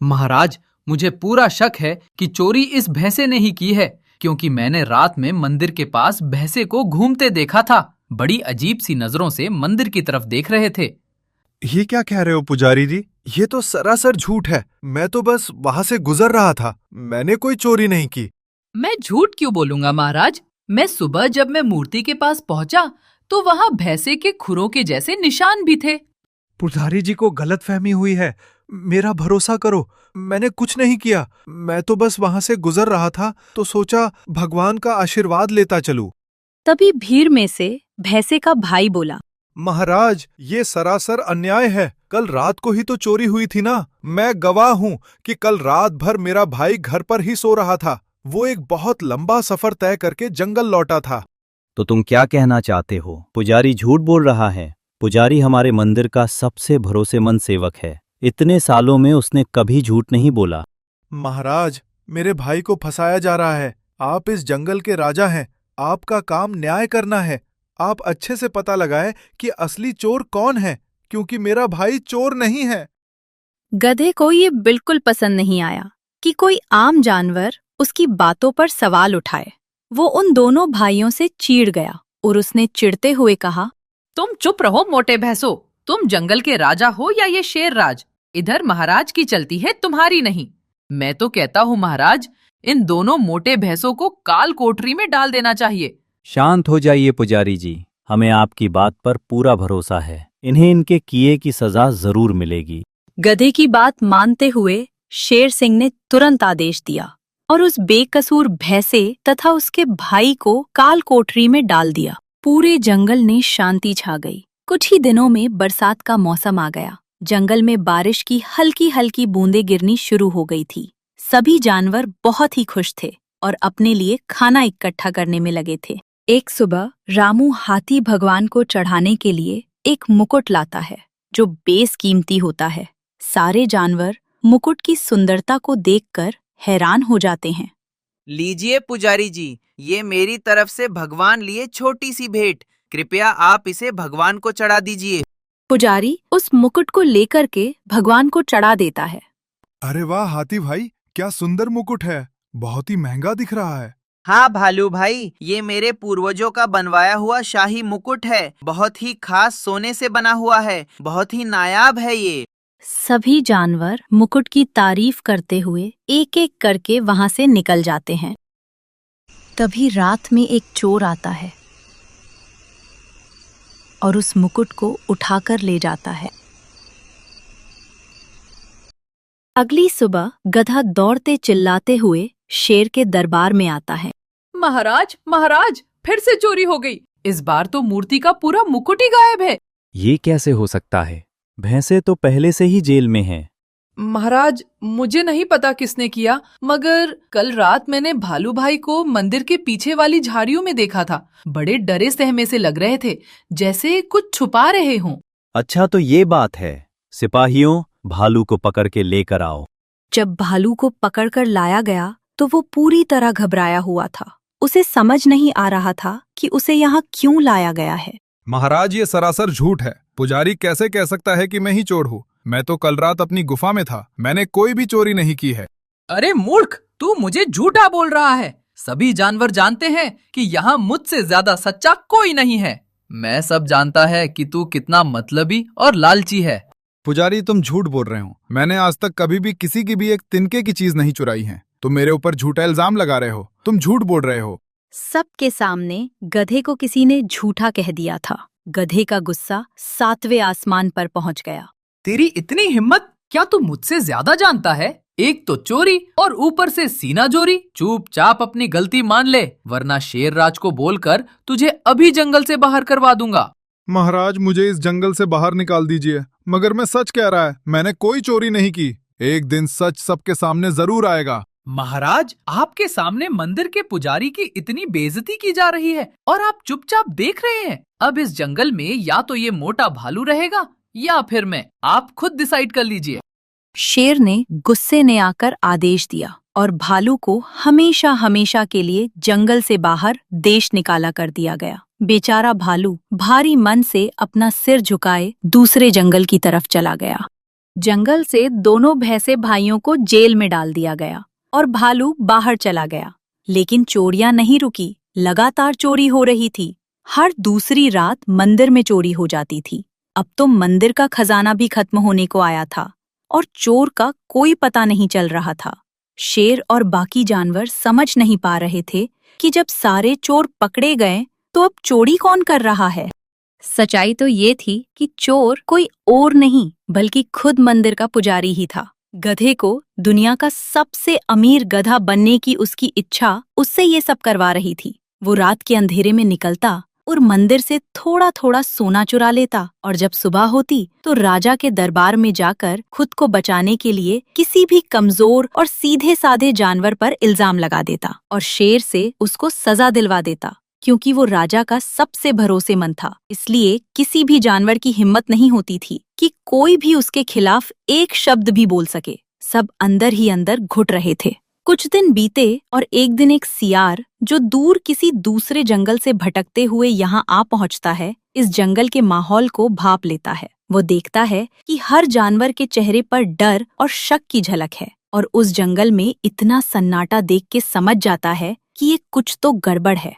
महाराज, मुझे पूरा शक है कि चोरी इस भैंसे ने ही की है, क्योंकि मैंने रात में मंदिर के पास भैंसे को घूमते देखा था। बड़ी अजीब सी नजरों से मंदिर की तरफ देख रहे थे। ये क्या कह रहे हो पुजारी जी? ये तो सरासर झूठ है। मैं तो बस वहां से गुजर रहा था। मैंने कोई चोरी नहीं की। मैं झूठ क्यों बोलूंगा महाराज? मैं सुबह जब मैं मूर्ति के पास पहुंचा तो वहां भैंसे के खुरों के जैसे निशान भी थे। पुजारी जी को गलतफहमी हुई है। मेरा भरोसा करो, मैंने कुछ नहीं किया। मैं तो बस वहां से गुजर रहा था तो सोचा भगवान का आशीर्वाद लेता चलूं। तभी भीड़ में से भैंसे का भाई बोला, महाराज, ये सरासर अन्याय है। कल रात को ही तो चोरी हुई थी ना। मैं गवाह हूँ कि कल रात भर मेरा भाई घर पर ही सो रहा था। वो एक बहुत लंबा सफर तय करके जंगल लौटा था। तो तुम क्या कहना चाहते हो? पुजारी झूठ बोल रहा है। पुजारी हमारे मंदिर का सबसे भरोसेमंद सेवक है। इतने सालों में उसने कभी झूठ नहीं बोला। महाराज, मेरे भाई को फंसाया जा रहा है। आप इस जंगल के राजा हैं। आपका काम न्याय करना है। आप अच्छे से पता लगाएं कि असली चोर कौन है, क्योंकि मेरा भाई चोर नहीं है। गधे को ये बिल्कुल पसंद नहीं आया कि कोई आम जानवर उसकी बातों पर सवाल उठाए। वो उन दोनों भाइयों से चिढ़ गया और उसने चिढ़ते हुए कहा, तुम चुप रहो मोटे भैंसो। तुम जंगल के राजा हो या ये शेर राज, इधर महाराज की चलती है, तुम्हारी नहीं। मैं तो कहता हूँ महाराज, इन दोनों मोटे भैंसों को काल कोठरी में डाल देना चाहिए। शांत हो जाइए पुजारी जी, हमें आपकी बात पर पूरा भरोसा है। इन्हें इनके किए की सजा जरूर मिलेगी। गधे की बात मानते हुए शेर सिंह ने तुरंत आदेश दिया और उस बेकसूर भैंसे तथा उसके भाई को काल कोठरी में डाल दिया। पूरे जंगल में शांति छा गई। कुछ ही दिनों में बरसात का मौसम आ गया। जंगल में बारिश की हल्की हल्की बूंदें गिरनी शुरू हो गई थी। सभी जानवर बहुत ही खुश थे और अपने लिए खाना इकट्ठा करने में लगे थे। एक सुबह रामू हाथी भगवान को चढ़ाने के लिए एक मुकुट लाता है जो बेशकीमती होता है। सारे जानवर मुकुट की सुंदरता को देखकर हैरान हो जाते हैं। लीजिए पुजारी जी, ये मेरी तरफ से भगवान लिए छोटी सी भेंट। कृपया आप इसे भगवान को चढ़ा दीजिए। पुजारी उस मुकुट को लेकर के भगवान को चढ़ा देता है। अरे वाह हाथी भाई, क्या सुंदर मुकुट है। बहुत ही महंगा दिख रहा है। हाँ भालू भाई, ये मेरे पूर्वजों का बनवाया हुआ शाही मुकुट है। बहुत ही खास सोने से बना हुआ है। बहुत ही नायाब है ये। सभी जानवर मुकुट की तारीफ करते हुए एक एक करके वहां से निकल जाते हैं। तभी रात में एक चोर आता है और उस मुकुट को उठाकर ले जाता है। अगली सुबह गधा दौड़ते चिल्लाते हुए शेर के दरबार में आता है। महाराज महाराज, फिर से चोरी हो गई। इस बार तो मूर्ति का पूरा मुकुट ही गायब है। ये कैसे हो सकता है? भैंसे तो पहले से ही जेल में हैं। महाराज, मुझे नहीं पता किसने किया, मगर कल रात मैंने भालू भाई को मंदिर के पीछे वाली झाड़ियों में देखा था। बड़े डरे सहमे से लग रहे थे, जैसे कुछ छुपा रहे हों। अच्छा, तो ये बात है। सिपाहियों, भालू को पकड़ के लेकर आओ। जब भालू को पकड़कर लाया गया तो वो पूरी तरह घबराया हुआ था। उसे समझ नहीं आ रहा था कि उसे यहाँ क्यों लाया गया है। महाराज, ये सरासर झूठ है। पुजारी कैसे कह सकता है कि मैं ही चोर हूँ? मैं तो कल रात अपनी गुफा में था। मैंने कोई भी चोरी नहीं की है। अरे मूर्ख, तू मुझे झूठा बोल रहा है। सभी जानवर जानते हैं कि यहाँ मुझसे ज्यादा सच्चा कोई नहीं है। मैं सब जानता है कि तू कितना मतलबी और लालची है। पुजारी, तुम झूठ बोल रहे हो। मैंने आज तक कभी भी किसी की भी एक तिनके की चीज नहीं चुराई है। तुम मेरे ऊपर झूठा इल्जाम लगा रहे हो। तुम झूठ बोल रहे हो। सबके सामने गधे को किसी ने झूठा कह दिया था। गधे का गुस्सा 7वें आसमान पर पहुंच गया। तेरी इतनी हिम्मत? क्या तू मुझसे ज्यादा जानता है? एक तो चोरी और ऊपर से सीना जोरी। चुपचाप अपनी गलती मान ले, वरना शेर राज को बोलकर तुझे अभी जंगल से बाहर करवा दूंगा। महाराज, मुझे इस जंगल से बाहर निकाल दीजिए, मगर मैं सच कह रहा है। मैंने कोई चोरी नहीं की। एक दिन सच सबके सामने जरूर आएगा। महाराज, आपके सामने मंदिर के पुजारी की इतनी बेइज्जती की जा रही है और आप चुपचाप देख रहे हैं। अब इस जंगल में या तो ये मोटा भालू रहेगा या फिर मैं। आप खुद डिसाइड कर लीजिए। शेर ने गुस्से ने आकर आदेश दिया और भालू को हमेशा हमेशा के लिए जंगल से बाहर देश निकाला कर दिया गया। बेचारा भालू भारी मन से अपना सिर झुकाए दूसरे जंगल की तरफ चला गया। जंगल से दोनों भैंसे भाइयों को जेल में डाल दिया गया और भालू बाहर चला गया। लेकिन चोरियां नहीं रुकी, लगातार चोरी हो रही थी। हर दूसरी रात मंदिर में चोरी हो जाती थी। अब तो मंदिर का खजाना भी खत्म होने को आया था और चोर का कोई पता नहीं चल रहा था। शेर और बाकी जानवर समझ नहीं पा रहे थे कि जब सारे चोर पकड़े गए तो अब चोरी कौन कर रहा है। सच्चाई तो ये थी कि चोर कोई और नहीं बल्कि खुद मंदिर का पुजारी ही था। गधे को दुनिया का सबसे अमीर गधा बनने की उसकी इच्छा उससे ये सब करवा रही थी। वो रात के अंधेरे में निकलता और मंदिर से थोड़ा थोड़ा सोना चुरा लेता और जब सुबह होती तो राजा के दरबार में जाकर खुद को बचाने के लिए किसी भी कमजोर और सीधे साधे जानवर पर इल्जाम लगा देता और शेर से उसको सजा दिलवा देता। क्योंकि वो राजा का सबसे भरोसेमंद था, इसलिए किसी भी जानवर की हिम्मत नहीं होती थी कि कोई भी उसके खिलाफ एक शब्द भी बोल सके। सब अंदर ही अंदर घुट रहे थे। कुछ दिन बीते और एक दिन एक सियार जो दूर किसी दूसरे जंगल से भटकते हुए यहाँ आ पहुँचता है, इस जंगल के माहौल को भांप लेता है। वो देखता है कि हर जानवर के चेहरे पर डर और शक की झलक है और उस जंगल में इतना सन्नाटा देख के समझ जाता है कि ये कुछ तो गड़बड़ है।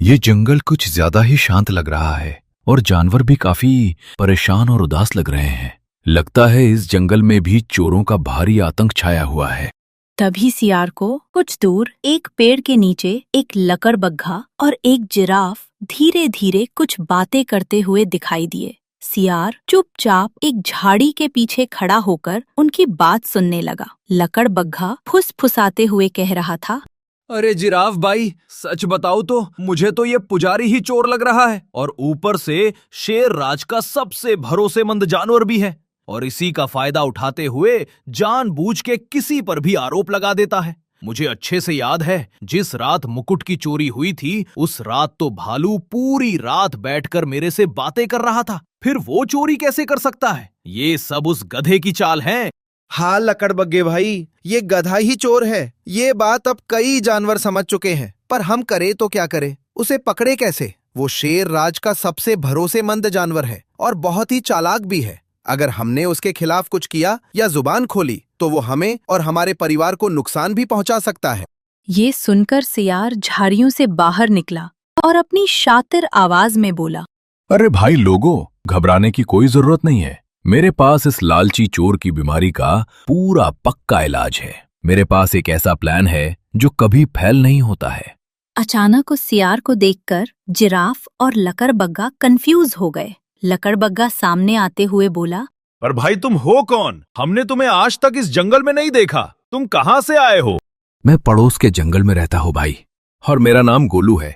ये जंगल कुछ ज्यादा ही शांत लग रहा है और जानवर भी काफी परेशान और उदास लग रहे हैं। लगता है इस जंगल में भी चोरों का भारी आतंक छाया हुआ है। तभी सियार को कुछ दूर एक पेड़ के नीचे एक लकड़बग्घा और एक जिराफ धीरे धीरे कुछ बातें करते हुए दिखाई दिए। सियार चुपचाप एक झाड़ी के पीछे खड़ा होकर उनकी बात सुनने लगा। लकड़बग्घा फुसफुसाते हुए कह रहा था, अरे जिराफ भाई, सच बताओ तो मुझे तो ये पुजारी ही चोर लग रहा है और ऊपर से शेर राज का सबसे भरोसेमंद जानवर भी है और इसी का फायदा उठाते हुए जानबूझ के किसी पर भी आरोप लगा देता है। मुझे अच्छे से याद है जिस रात मुकुट की चोरी हुई थी उस रात तो भालू पूरी रात बैठकर मेरे से बातें कर रहा था। फिर वो चोरी कैसे कर सकता है? ये सब उस गधे की चाल है। हाँ लकड़बग्गे भाई, ये गधा ही चोर है। ये बात अब कई जानवर समझ चुके हैं, पर हम करे तो क्या करें? उसे पकड़े कैसे? वो शेर राज का सबसे भरोसेमंद जानवर है और बहुत ही चालाक भी है। अगर हमने उसके खिलाफ कुछ किया या जुबान खोली तो वो हमें और हमारे परिवार को नुकसान भी पहुंचा सकता है। ये सुनकर सियार झाड़ियों से बाहर निकला और अपनी शातिर आवाज में बोला, अरे भाई लोगों, घबराने की कोई जरूरत नहीं है। मेरे पास इस लालची चोर की बीमारी का पूरा पक्का इलाज है। मेरे पास एक ऐसा प्लान है जो कभी फैल नहीं होता है। अचानक उस सियार को देखकर जिराफ और लकड़बग्गा कंफ्यूज हो गए। लकड़बग्गा सामने आते हुए बोला, पर भाई तुम हो कौन? हमने तुम्हें आज तक इस जंगल में नहीं देखा। तुम कहाँ से आए हो? मैं पड़ोस के जंगल में रहता हूँ भाई, और मेरा नाम गोलू है।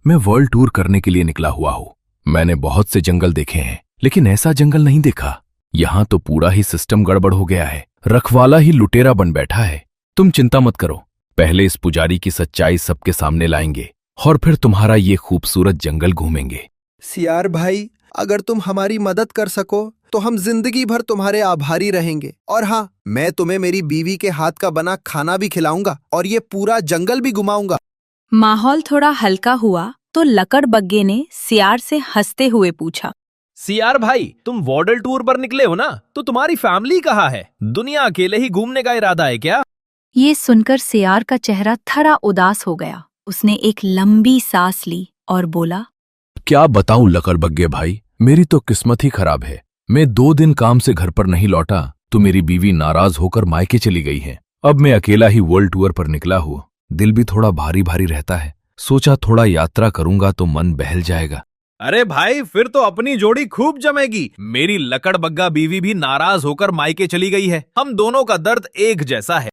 मैं वर्ल्ड टूर करने के लिए निकला हुआ हूँ। मैंने बहुत से जंगल देखे हैं, लेकिन ऐसा जंगल नहीं देखा। यहाँ तो पूरा ही सिस्टम गड़बड़ हो गया है। रखवाला ही लुटेरा बन बैठा है। तुम चिंता मत करो, पहले इस पुजारी की सच्चाई सबके सामने लाएंगे और फिर तुम्हारा ये खूबसूरत जंगल घूमेंगे। सियार भाई, अगर तुम हमारी मदद कर सको तो हम जिंदगी भर तुम्हारे आभारी रहेंगे। और हाँ, मैं तुम्हें मेरी बीवी के हाथ का बना खाना भी खिलाऊंगा और ये पूरा जंगल भी घुमाऊंगा। माहौल थोड़ा हल्का हुआ तो लकड़बग्गे ने सियार से हंसते हुए पूछा, सियार भाई, तुम वर्ल्ड टूर पर निकले हो ना, तो तुम्हारी फैमिली कहाँ है? दुनिया अकेले ही घूमने का इरादा है क्या? ये सुनकर सियार का चेहरा थोड़ा उदास हो गया। उसने एक लंबी सांस ली और बोला, क्या बताऊं लकड़बग्गे भाई, मेरी तो किस्मत ही खराब है। मैं 2 दिन काम से घर पर नहीं लौटा तो मेरी बीवी नाराज होकर मायके चली गई है। अब मैं अकेला ही वर्ल्ड टूर पर निकला हूँ। दिल भी थोड़ा भारी भारी रहता है। सोचा थोड़ा यात्रा करूंगा तो मन बहल जाएगा। अरे भाई, फिर तो अपनी जोड़ी खूब जमेगी। मेरी लकड़बग्गा बीवी भी नाराज होकर मायके चली गई है। हम दोनों का दर्द एक जैसा है।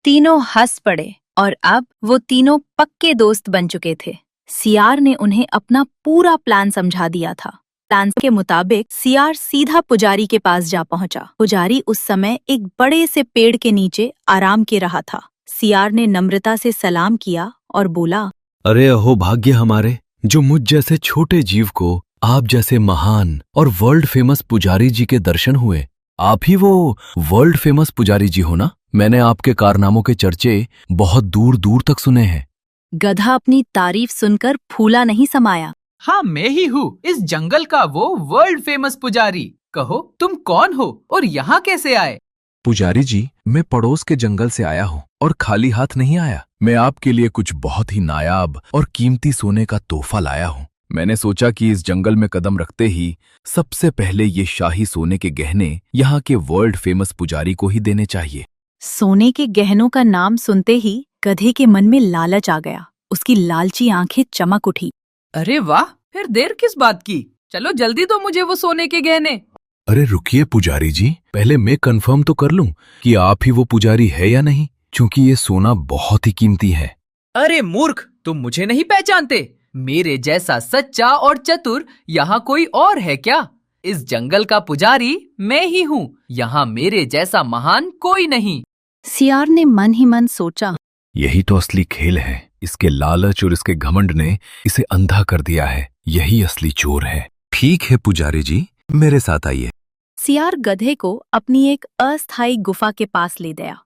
तीनों हंस पड़े और अब वो तीनों पक्के दोस्त बन चुके थे। सियार ने उन्हें अपना पूरा प्लान समझा दिया था। प्लान के मुताबिक सियार सीधा पुजारी के पास जा पहुंचा। पुजारी उस समय एक बड़े से पेड़ के नीचे आराम के रहा था। सियार ने नम्रता से सलाम किया और बोला, अरे अहो भाग्य हमारे, जो मुझ जैसे छोटे जीव को आप जैसे महान और वर्ल्ड फेमस पुजारी जी के दर्शन हुए। आप ही वो वर्ल्ड फेमस पुजारी जी हो ना? मैंने आपके कारनामों के चर्चे बहुत दूर दूर तक सुने हैं। गधा अपनी तारीफ सुनकर फूला नहीं समाया। हाँ, मैं ही हूँ इस जंगल का वो वर्ल्ड फेमस पुजारी। कहो तुम कौन हो और यहाँ कैसे आए? पुजारी जी, मैं पड़ोस के जंगल से आया हूँ और खाली हाथ नहीं आया। मैं आपके लिए कुछ बहुत ही नायाब और कीमती सोने का तोहफा लाया हूँ। मैंने सोचा कि इस जंगल में कदम रखते ही सबसे पहले ये शाही सोने के गहने यहाँ के वर्ल्ड फेमस पुजारी को ही देने चाहिए। सोने के गहनों का नाम सुनते ही गधे के मन में लालच आ गया। उसकी लालची आंखें चमक उठी। अरे वाह, फिर देर किस बात की? चलो जल्दी दो मुझे वो सोने के गहने। अरे रुकिए पुजारी जी, पहले मैं कंफर्म तो कर लूं कि आप ही वो पुजारी है या नहीं, क्योंकि ये सोना बहुत ही कीमती है। अरे मूर्ख, तुम मुझे नहीं पहचानते? मेरे जैसा सच्चा और चतुर यहाँ कोई और है क्या? इस जंगल का पुजारी मैं ही हूँ। यहाँ मेरे जैसा महान कोई नहीं। सियार ने मन ही मन सोचा, यही तो असली खेल है। इसके लालच और इसके घमंड ने इसे अंधा कर दिया है। यही असली चोर है। ठीक है पुजारी जी, मेरे साथ आइए। सियार गधे को अपनी एक अस्थायी गुफा के पास ले गया।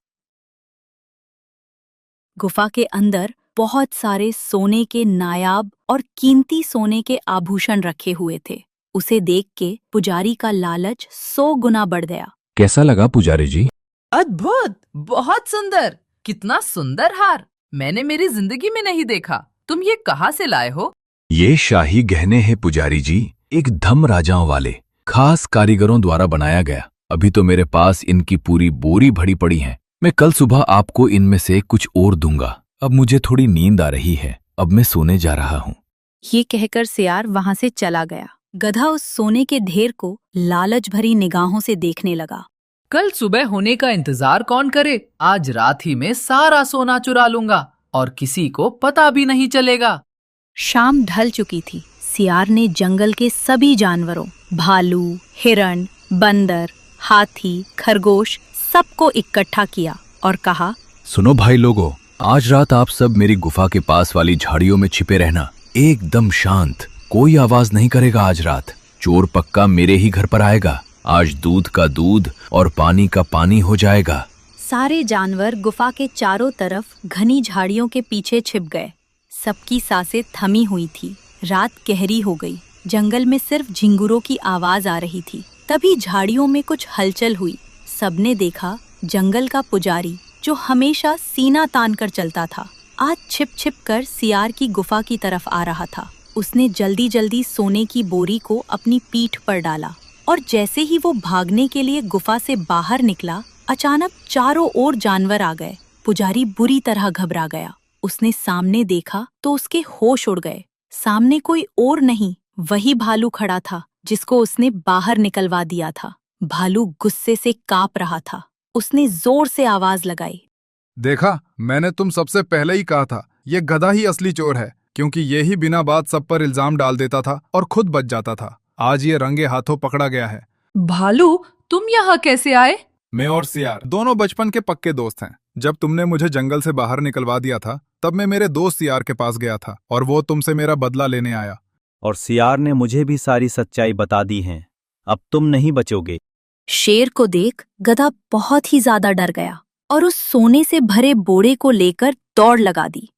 गुफा के अंदर बहुत सारे सोने के नायाब और कीमती सोने के आभूषण रखे हुए थे। उसे देख के पुजारी का लालच 100 गुना बढ़ गया। कैसा लगा पुजारी जी? अद्भुत, बहुत सुंदर। कितना सुंदर हार, मैंने मेरी जिंदगी में नहीं देखा। तुम ये कहाँ से लाए हो? ये शाही गहने हैं पुजारी जी, एक धम राजाओं वाले, खास कारीगरों द्वारा बनाया गया। अभी तो मेरे पास इनकी पूरी बोरी भरी पड़ी है। मैं कल सुबह आपको इनमें से कुछ और दूंगा। अब मुझे थोड़ी नींद आ रही है, अब मैं सोने जा रहा हूँ। ये कहकर सियार वहां से चला गया। गधा उस सोने के ढेर को लालच भरी निगाहों से देखने लगा। कल सुबह होने का इंतजार कौन करे? आज रात ही में सारा सोना चुरा लूंगा और किसी को पता भी नहीं चलेगा। शाम ढल चुकी थी। सियार ने जंगल के सभी जानवरों, भालू, हिरण, बंदर, हाथी, खरगोश सबको इकट्ठा किया और कहा, सुनो भाई लोगों, आज रात आप सब मेरी गुफा के पास वाली झाड़ियों में छिपे रहना। एकदम शांत, कोई आवाज नहीं करेगा आज रात। चोर पक्का मेरे ही घर पर आएगा। आज दूध का दूध और पानी का पानी हो जाएगा। सारे जानवर गुफा के चारों तरफ घनी झाड़ियों के पीछे छिप गए। सबकी सांसें थमी हुई थी। रात गहरी हो गई। जंगल में सिर्फ झिंगुरों की आवाज आ रही थी। तभी झाड़ियों में कुछ हलचल हुई। सबने देखा जंगल का पुजारी, जो हमेशा सीना तान कर चलता था, आज छिप छिप कर सियार की गुफा की तरफ आ रहा था। उसने जल्दी जल्दी सोने की बोरी को अपनी पीठ पर डाला और जैसे ही वो भागने के लिए गुफा से बाहर निकला, अचानक चारों ओर जानवर आ गए। पुजारी बुरी तरह घबरा गया। उसने सामने देखा तो उसके होश उड़ गए। सामने कोई और नहीं, वही भालू खड़ा था जिसको उसने बाहर निकलवा दिया था। भालू गुस्से से कांप रहा था। उसने जोर से आवाज लगाई, देखा, मैंने तुम सबसे पहले ही कहा था, ये गधा ही असली चोर है, क्योंकि ये ही बिना बात सब पर इल्जाम डाल देता था और खुद बच जाता था। आज ये रंगे हाथों पकड़ा गया है। भालू, तुम यहाँ कैसे आए? मैं और सियार दोनों बचपन के पक्के दोस्त हैं। जब तुमने मुझे जंगल से बाहर निकलवा दिया था, तब मैं मेरे दोस्त सियार के पास गया था और वो तुमसे मेरा बदला लेने आया। और सियार ने मुझे भी सारी सच्चाई बता दी है। अब तुम नहीं बचोगे। शेर को देख गधा बहुत ही ज्यादा डर गया और उस सोने से भरे बोरे को लेकर दौड़ लगा दी।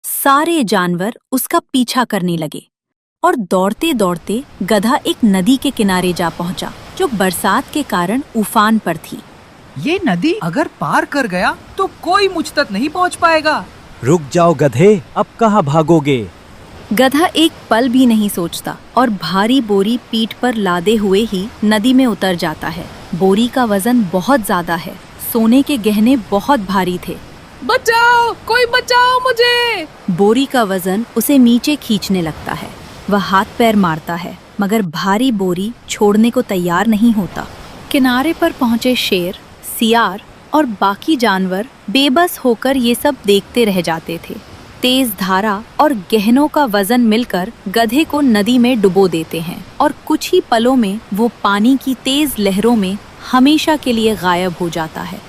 सारे जानवर उसका पीछा करने लगे और दौड़ते दौड़ते गधा एक नदी के किनारे जा पहुंचा, जो बरसात के कारण उफान पर थी। ये नदी अगर पार कर गया तो कोई मुझ तक नहीं पहुंच पाएगा। रुक जाओ गधे, अब कहाँ भागोगे? गधा एक पल भी नहीं सोचता और भारी बोरी पीठ पर लादे हुए ही नदी में उतर जाता है। बोरी का वजन बहुत ज्यादा है। सोने के गहने बहुत भारी थे। बचाओ, कोई बचाओ मुझे! बोरी का वजन उसे नीचे खींचने लगता है। वह हाथ पैर मारता है, मगर भारी बोरी छोड़ने को तैयार नहीं होता। किनारे पर पहुंचे शेर, सियार और बाकी जानवर बेबस होकर ये सब देखते रह जाते थे। तेज धारा और गहनों का वजन मिलकर गधे को नदी में डुबो देते हैं और कुछ ही पलों में वो पानी की तेज लहरों में हमेशा के लिए गायब हो जाता है।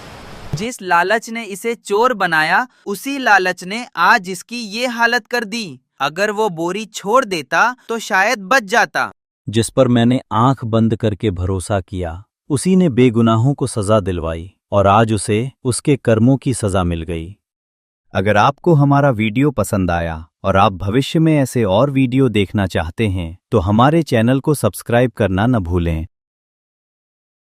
जिस लालच ने इसे चोर बनाया, उसी लालच ने आज इसकी ये हालत कर दी। अगर वो बोरी छोड़ देता तो शायद बच जाता। जिस पर मैंने आंख बंद करके भरोसा किया, उसी ने बेगुनाहों को सजा दिलवाई और आज उसे उसके कर्मों की सजा मिल गई। अगर आपको हमारा वीडियो पसंद आया और आप भविष्य में ऐसे और वीडियो देखना चाहते हैं तो हमारे चैनल को सब्सक्राइब करना न भूलें